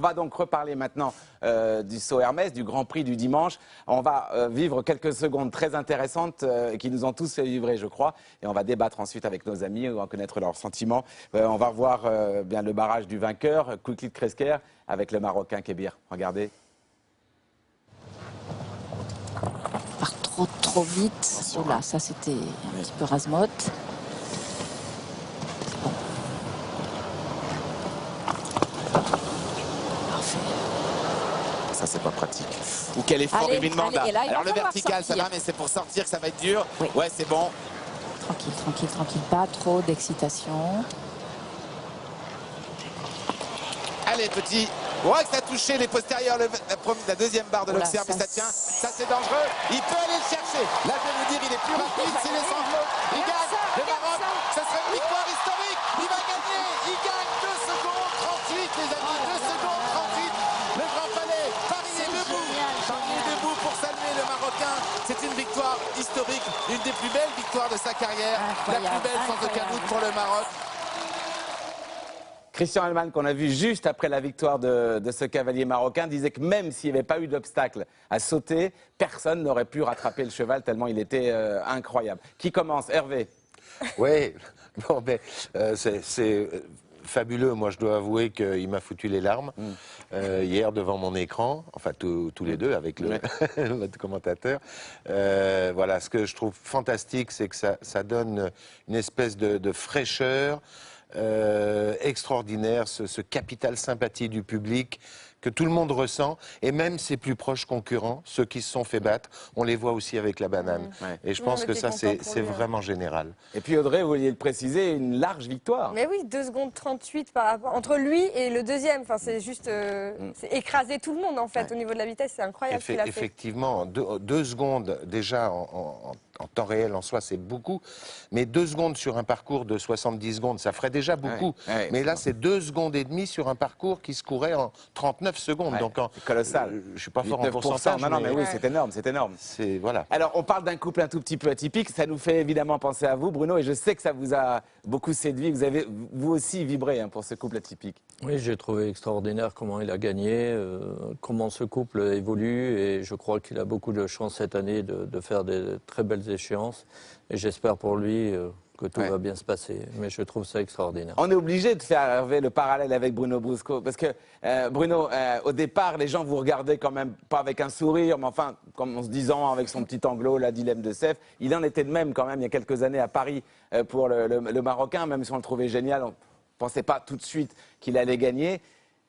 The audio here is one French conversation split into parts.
On va donc reparler maintenant du saut Hermès, du Grand Prix du dimanche. On va vivre quelques secondes très intéressantes qui nous ont tous fait vibrer, je crois. Et on va débattre ensuite avec nos amis, on va connaître leurs sentiments. On va voir bien le barrage du vainqueur, Kouiklik Kresker, avec le Marocain Kébir. Regardez. Part trop vite. Oh là, ça c'était un petit peu rasemote. Ça, c'est pas pratique. Ou quel effort il lui demande. Alors le vertical, ça va, mais c'est pour sortir que ça va être dur. Oui. Ouais, c'est bon. Tranquille, tranquille, tranquille. Pas trop d'excitation. Allez, petit. Ouais, que ça a touché les postérieurs, la deuxième barre de l'Auxerre, mais ça tient. Ça, c'est dangereux. Il peut aller le chercher. Là, je vais vous dire, il est plus rapide. S'il est sans flot, il gagne. Le Maroc, ce serait une victoire historique. Il va gagner. Il gagne 2 secondes 38, les amis. 2 secondes 38. Le Grand Palais. Paris est debout. Paris est debout pour saluer le Marocain. C'est une victoire historique. Une des plus belles victoires de sa carrière. La plus belle, sans aucun doute, pour le Maroc. Christian Hellman, qu'on a vu juste après la victoire de ce cavalier marocain, disait que même s'il n'y avait pas eu d'obstacle à sauter, personne n'aurait pu rattraper le cheval tellement il était incroyable. Qui commence? Hervé? Oui, bon, ben, c'est fabuleux. Moi, je dois avouer qu'il m'a foutu les larmes hier devant mon écran, enfin tous les deux avec le commentateur. Voilà, ce que je trouve fantastique, c'est que ça donne une espèce de fraîcheur extraordinaire, ce capital sympathie du public que tout le monde ressent, et même ses plus proches concurrents, ceux qui se sont fait battre, on les voit aussi avec la banane. Et je pense que ça, c'est vraiment général. Et puis Audrey, vous vouliez le préciser, une large victoire. Mais oui, 2 secondes 38 par rapport, entre lui et le deuxième. Enfin, c'est juste c'est écraser tout le monde, en fait, au niveau de la vitesse. C'est incroyable ce qu'il a fait. Effectivement, 2 secondes déjà en temps réel en soi, c'est beaucoup. Mais 2 secondes sur un parcours de 70 secondes, ça ferait déjà beaucoup. Mais là, c'est 2 secondes et demie sur un parcours qui se courait en 39 secondes. Donc, c'est colossal. Je suis pas fort en pourcentage. Non, mais oui, c'est énorme, c'est énorme. Voilà. Alors, on parle d'un couple un tout petit peu atypique. Ça nous fait évidemment penser à vous, Bruno, et je sais que ça vous a beaucoup séduit. Vous avez, vous aussi, vibré pour ce couple atypique. Oui, j'ai trouvé extraordinaire comment il a gagné, comment ce couple évolue, et je crois qu'il a beaucoup de chance cette année de faire des très belles échéances. Et j'espère pour lui que tout va bien se passer. Mais je trouve ça extraordinaire. On est obligé de faire, Hervé, le parallèle avec Bruno Brusco. Parce que, Bruno, au départ, les gens vous regardaient quand même pas avec un sourire, mais enfin, comme en se disant, avec son petit anglo, la dilemme de Sef. Il en était de même quand même il y a quelques années à Paris pour le Marocain, même si on le trouvait génial. On ne pensait pas tout de suite qu'il allait gagner.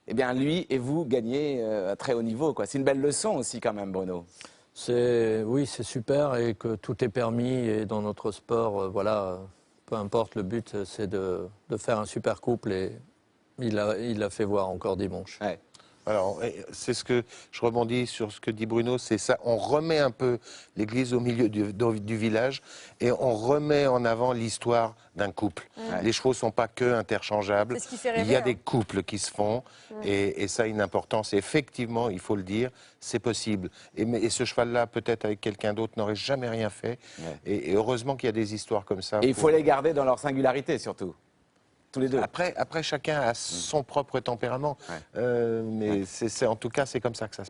Eh bien, lui et vous gagnez à très haut niveau, quoi. C'est une belle leçon aussi quand même, Bruno. Oui, c'est super, et que tout est permis, et dans notre sport, voilà, peu importe, le but c'est de faire un super couple, et il l'a fait voir encore dimanche. Ouais. Alors, c'est ce que je rebondis sur ce que dit Bruno, c'est ça, on remet un peu l'église au milieu du village, et on remet en avant l'histoire d'un couple. Les chevaux ne sont pas que interchangeables, ce qui fait rêver, il y a des couples qui se font, et ça a une importance. Et effectivement, il faut le dire, c'est possible. Et ce cheval-là, peut-être avec quelqu'un d'autre, n'aurait jamais rien fait. Et heureusement qu'il y a des histoires comme ça. Et il faut les garder dans leur singularité, surtout. Tous les deux. Après chacun a son propre tempérament. Mais en tout cas, c'est comme ça que ça se passe.